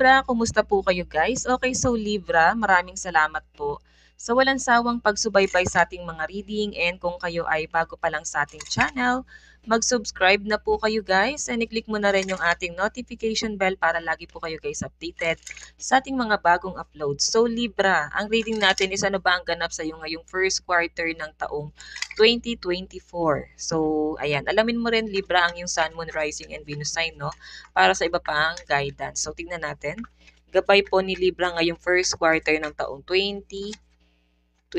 Libra, kumusta po kayo guys? Okay, so Libra, maraming salamat po sa walang sawang pagsubaybay sa ating mga reading, and kung kayo ay bago pa lang sa ating channel, mag-subscribe na po kayo guys and i-click mo na rin yung ating notification bell para lagi po kayo guys updated sa ating mga bagong uploads. So Libra, ang reading natin is ano ba ang ganap sa iyo ngayong first quarter ng taong 2024. So ayan, alamin mo rin Libra ang yung Sun, Moon, Rising and Venus sign, no? Para sa iba pang guidance. So, tingnan natin. Gabay po ni Libra ngayong first quarter ng taong 2024.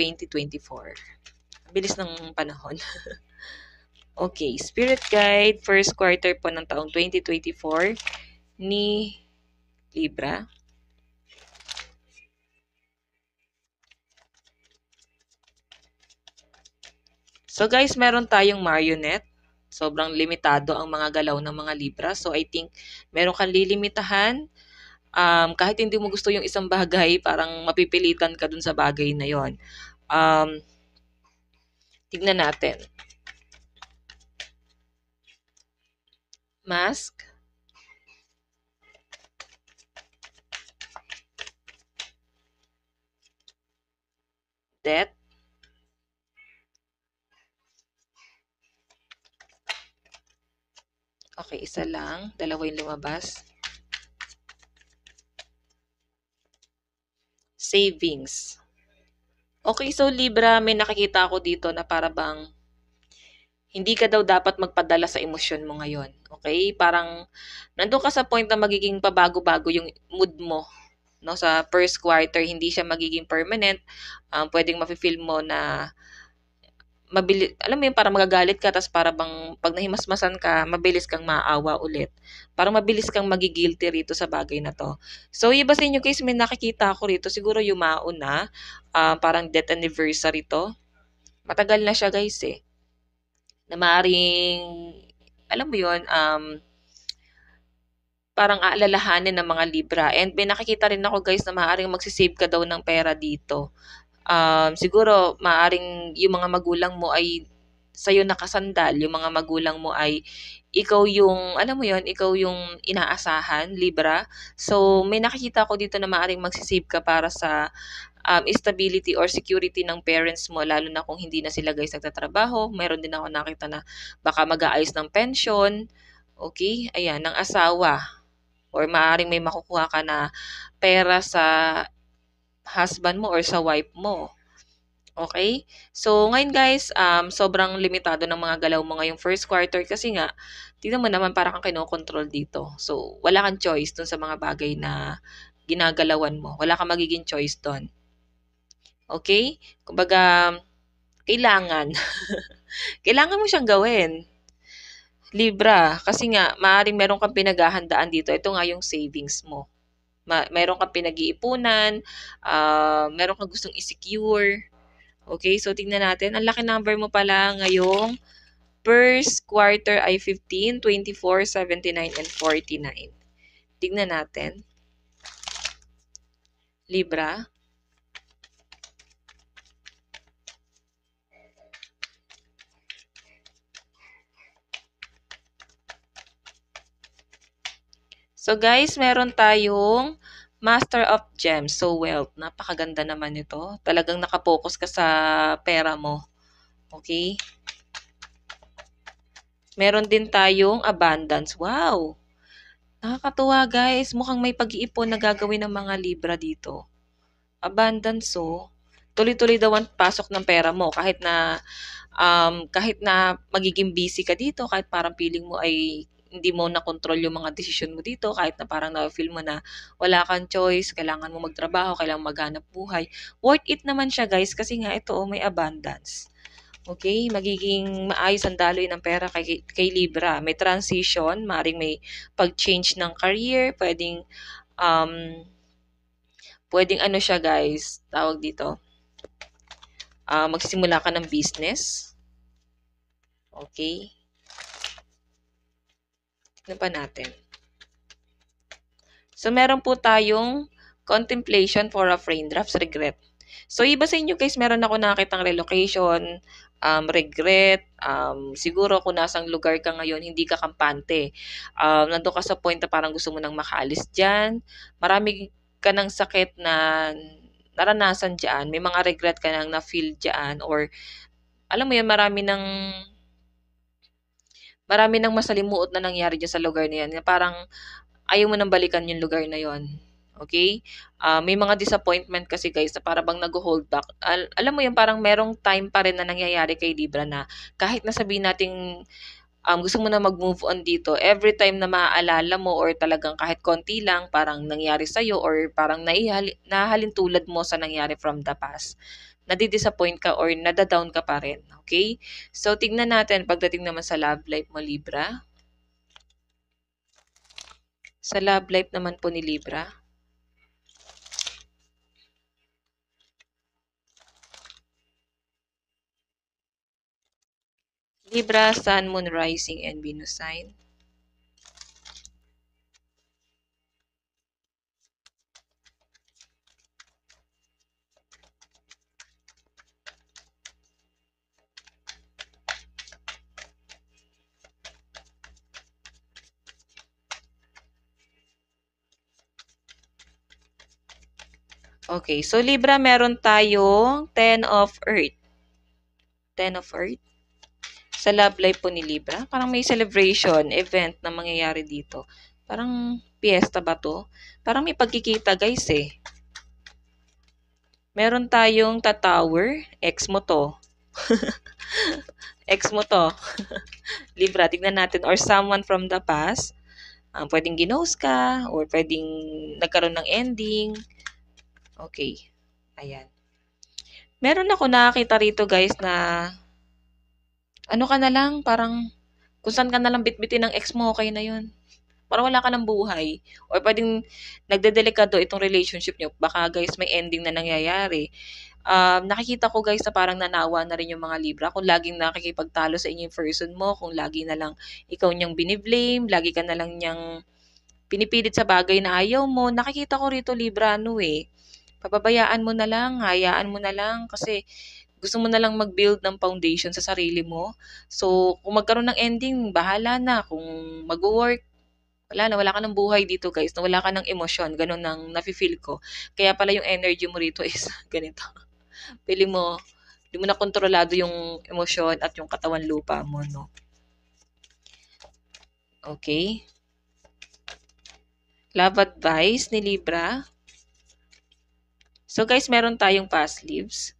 Bilis ng panahon. Okay, Spirit Guide, first quarter po ng taong 2024 ni Libra. So guys, meron tayong marionette. Sobrang limitado ang mga galaw ng mga Libra. So I think meron kang lilimitahan. Kahit hindi mo gusto yung isang bagay, parang mapipilitan ka dun sa bagay na yon. Tignan natin. Mask. Death. Okay, isa lang. Dalawa yung lumabas. Savings. Okay, so Libra, may nakikita ako dito na para bang hindi ka daw dapat magpadala sa emosyon mo ngayon. Okay? Parang nandun ka sa point na magiging pabago-bago yung mood mo. No, sa first quarter, hindi siya magiging permanent. Pwedeng mafe-feel mo na alam mo yun, parang magagalit ka, tapos para bang pag nahimasmasan ka, mabilis kang maawa ulit. Parang mabilis kang magigilty rito sa bagay na to. So, iba sa inyo guys, may nakikita ako rito, siguro yumao na, parang death anniversary to. Matagal na siya guys eh. Na maaaring, alam mo yun, parang aalalahanin ng mga Libra. And may nakikita rin ako guys na maaaring magsisave ka daw ng pera dito. Siguro maaring yung mga magulang mo ay sa'yo nakasandal, yung mga magulang mo ay ikaw yung, alam mo yon, ikaw yung inaasahan, Libra. So, may nakikita ko dito na maaring magsisave ka para sa stability or security ng parents mo, lalo na kung hindi na sila guys nagtatrabaho. Meron din ako nakita na baka mag-aayos ng pension, okay, ayan, ng asawa, or maaring may makukuha ka na pera sa husband mo or sa wife mo. Okay? So, ngayon guys, sobrang limitado ng mga galaw mo ngayong first quarter kasi nga, tingnan mo naman para kang kinokontrol dito. So, wala kang choice dun sa mga bagay na ginagalawan mo. Wala kang magiging choice dun. Okay? Kumbaga, kailangan. Kailangan mo siyang gawin. Libra, kasi nga, maaaring meron kang pinaghahandaan dito. Ito nga yung savings mo. Meron kang pinag-iipunan, meron kang gustong i-secure. Okay, so tingnan natin. Ang laki number mo pala ngayong first quarter ay 15, 24, 79, and 49. Tingnan natin. Libra. So guys, meron tayong Master of Gems. So wealth. Napakaganda naman ito. Talagang nakapokus ka sa pera mo. Okay? Meron din tayong abundance. Wow! Nakakatuwa guys. Mukhang may pag-iipon na gagawin ng mga Libra dito. Abundance, so tuloy-tuloy daw ang pasok ng pera mo kahit na magiging busy ka dito, kahit parang feeling mo ay hindi mo na control yung mga desisyon mo dito, kahit na parang na-feel mo na wala kang choice, kailangan mo magtrabaho, kailangan maghanap buhay. Worth it naman siya guys kasi nga ito may abundance. Okay, magiging maayos ang daloy ng pera kay Libra. May transition, maaaring may pag-change ng career, pwedeng ano siya guys, tawag dito, magsisimula ka ng business. Okay. Tignan pa natin. So, meron po tayong contemplation for a raindrops, regret. So, iba sa inyo guys, meron ako nakitang relocation, regret, siguro kung nasang lugar ka ngayon, hindi ka kampante. Nandun ka sa point na parang gusto mo nang makaalis dyan. Marami ka ng sakit na naranasan dyan. May mga regret ka nang na-feel dyan or alam mo yun, marami nang masalimuot na nangyari dyan sa lugar na yan. Na parang ayaw mo nang balikan yung lugar na yon. Okay? May mga disappointment kasi guys na para bang nag-hold back. Alam mo yun, parang merong time pa rin na nangyayari kay Libra na kahit na sabihin nating gusto mo na mag-move on dito, every time na maaalala mo or talagang kahit konti lang, parang nangyari sa'yo or parang nahalintulad mo sa nangyari from the past, nadidisappoint ka or nadadown ka pa rin. Okay? So, tignan natin pagdating naman sa love life mo, Libra. Sa love life naman po ni Libra. Libra, Sun, Moon, Rising, and Venus sign. Okay, so Libra, meron tayong 10 of Earth. 10 of Earth. Sa love life po ni Libra, parang may celebration, event na mangyayari dito. Parang piyesta ba to? Parang may pagkikita guys eh. Meron tayong tower, ex mo to. Ex mo to. Libra, tignan natin. Or someone from the past. Pwedeng ginost ka, or pwedeng nagkaroon ng ending. Okay. Ayan. Meron ako nakakita rito guys na ano ka na lang, parang kung saan ka na lang bitbitin ng ex mo, okay na yun. Parang wala ka ng buhay. Or pwedeng nagdedelikado itong relationship nyo. Baka guys may ending na nangyayari. Nakikita ko guys na parang nanawa na rin yung mga Libra. Kung laging nakikipagtalo sa inyo yung person mo, kung lagi na lang ikaw niyang biniblame, lagi ka na lang niyang pinipilit sa bagay na ayaw mo. Nakikita ko rito Libra, pababayaan mo na lang, hayaan mo na lang kasi gusto mo na lang mag-build ng foundation sa sarili mo. So, kung magkaroon ng ending, bahala na. Kung mag-work, wala ka ng buhay dito guys, na wala ka ng emosyon, ganun ang nafe-feel ko. Kaya pala yung energy mo rito is ganito. Pili mo, hindi mo na kontrolado yung emosyon at yung katawan lupa mo, no? Okay? Love advice ni Libra. So guys, meron tayong past lives.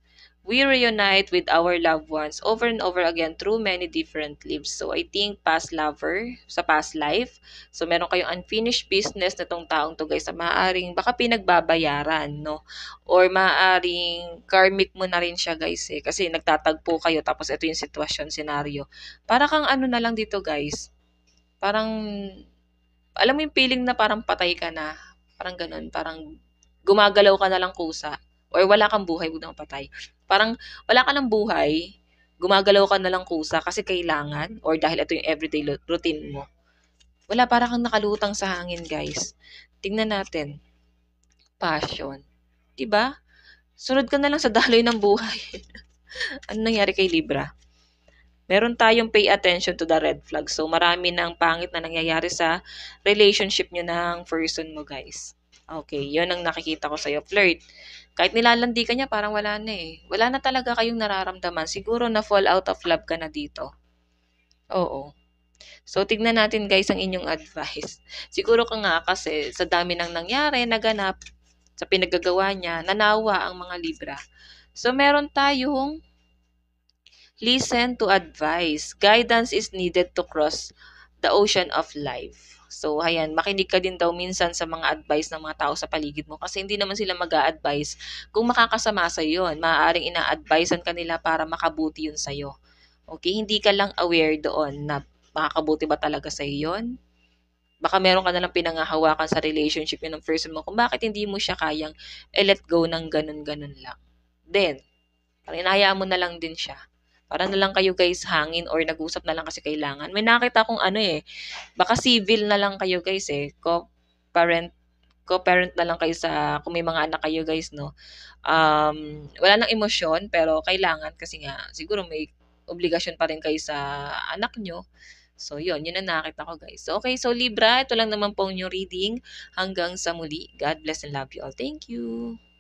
We reunite with our loved ones over and over again through many different lives. So, I think past lover sa past life. So, meron kayong unfinished business na tong taong to guys na maaaring baka pinagbabayaran, no? Or maaaring karmic mo na rin siya guys eh. Kasi nagtatagpo kayo tapos ito yung sitwasyon, scenario. Para kang ano na lang dito guys. Parang, alam mo yung feeling na parang patay ka na. Parang ganun. Parang gumagalaw ka na lang kusa. Or wala kang buhay, huwag na patay. Parang wala ka ng buhay, gumagalaw ka na lang kusa kasi kailangan or dahil ito yung everyday routine mo. Wala, para kang nakalutang sa hangin, guys. Tingnan natin. Passion. 'Di ba? Sunod ka na lang sa daloy ng buhay. Ano nangyari kay Libra? Meron tayong pay attention to the red flag. So, marami ng pangit na nangyayari sa relationship nyo ng person mo, guys. Okay, yun ang nakikita ko sa'yo. Flirt. Kahit nilalandi ka niya, parang wala na eh. Wala na talaga kayong nararamdaman. Siguro na fall out of love ka na dito. Oo. So, tignan natin guys ang inyong advice. Siguro ka nga kasi sa dami ng nangyari, naganap, sa pinagagawa niya, nanawa ang mga Libra. So, meron tayong listen to advice. Guidance is needed to cross the ocean of life. So, ayan, makinig ka din daw minsan sa mga advice ng mga tao sa paligid mo kasi hindi naman sila mag-a-advise kung makakasama sa yun. Maaaring ina-advisean ka nila para makabuti yun sa'yo. Okay? Hindi ka lang aware doon na makakabuti ba talaga sa'yo yun? Baka meron ka nalang pinangahawakan sa relationship yun ng person mo kung bakit hindi mo siya kayang let go ng ganun-ganun lang. Then, parang inahayaan mo na lang din siya. Para na lang kayo guys hangin or nag-usap na lang kasi kailangan. May nakita akong ano eh, baka civil na lang kayo guys eh. Co-parent, co-parent na lang kayo sa kung may mga anak kayo guys, no? Wala ng emosyon pero kailangan kasi nga siguro may obligasyon pa rin kayo sa anak nyo. So, yun ang nakita ko guys. So, okay, so Libra, ito lang naman po yung reading. Hanggang sa muli. God bless and love you all. Thank you.